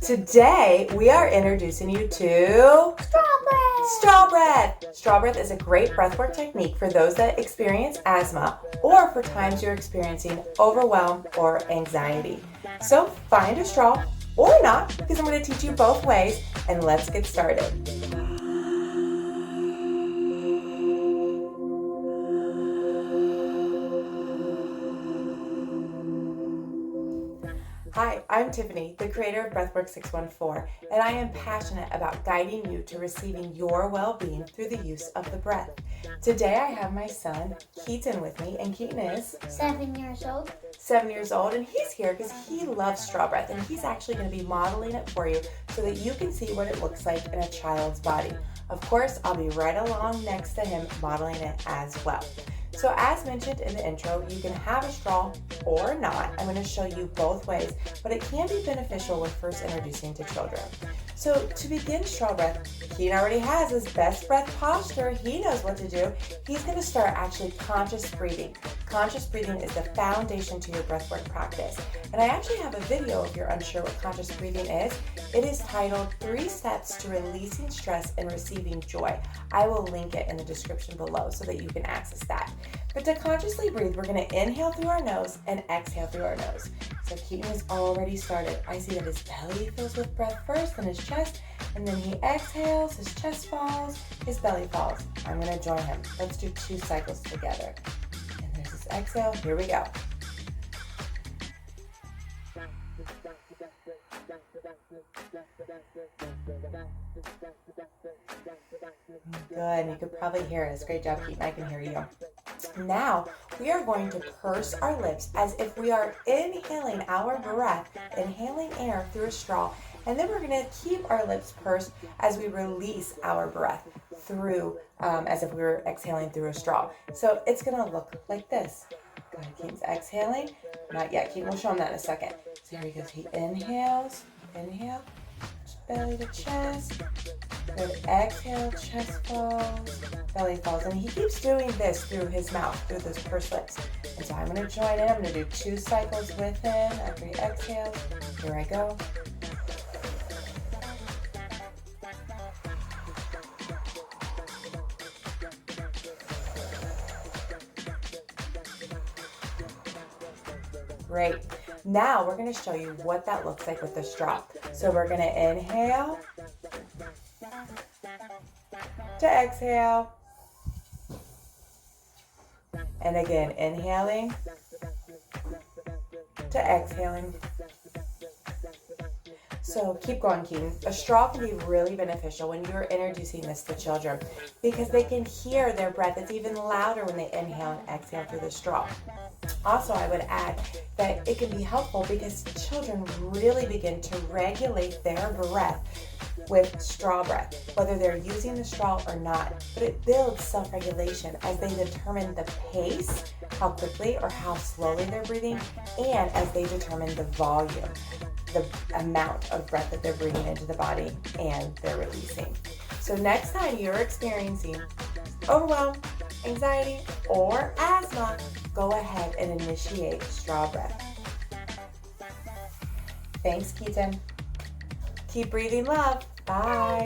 Today, we are introducing you to straw breath. Straw breath is a great breathwork technique for those that experience asthma or for times you're experiencing overwhelm or anxiety. So find a straw or not, because I'm going to teach you both ways, and let's get started. Hi, I'm Tiffany, the creator of Breathwork 614, and I am passionate about guiding you to receiving your well-being through the use of the breath. Today I have my son, Keaton, with me, and Keaton is 7 years old. 7 years old, and he's here because he loves straw breath, and he's actually going to be modeling it for you so that you can see what it looks like in a child's body. Of course, I'll be right along next to him modeling it as well. So as mentioned in the intro, you can have a straw or not. I'm going to show you both ways, but it can be beneficial when first introducing to children. So to begin straw breath, Keaton already has his best breath posture. He knows what to do. He's going to start actually conscious breathing. Conscious breathing is the foundation to your breathwork practice. And I actually have a video if you're unsure what conscious breathing is. It is titled 3 Steps to Releasing Stress and Receiving Joy. I will link it in the description below so that you can access that. But to consciously breathe, we're going to inhale through our nose and exhale through our nose. So Keaton has already started. I see that his belly fills with breath first, then his chest, and then he exhales, his chest falls, his belly falls. I'm going to join him. Let's do 2 cycles together. And there's his exhale. Here we go. Good, you could probably hear us. Great job, Keaton. I can hear you. Now, we are going to purse our lips as if we are inhaling our breath, inhaling air through a straw, and then we're going to keep our lips pursed as we release our breath through, as if we were exhaling through a straw. So it's going to look like this. Go ahead, Keaton's exhaling. Not yet. Keaton will show him that in a second. So here he goes. He inhales, inhale, belly to chest. Good, exhale, chest falls, belly falls. And he keeps doing this through his mouth, through those pursed lips. And so I'm going to join in. I'm going to do 2 cycles with him after he exhales. Here I go. Great. Now we're going to show you what that looks like with the straw. So we're going to inhale to exhale. And again, inhaling to exhaling. So keep going, Keaton. A straw can be really beneficial when you're introducing this to children because they can hear their breath. It's even louder when they inhale and exhale through the straw. Also, I would add that it can be helpful because children really begin to regulate their breath with straw breath, whether they're using the straw or not. But it builds self-regulation as they determine the pace, how quickly or how slowly they're breathing, and as they determine the volume, the amount of breath that they're bringing into the body and they're releasing. So next time you're experiencing overwhelm, anxiety, or asthma, go ahead and initiate straw breath. Thanks, Keaton. Keep breathing love. Bye.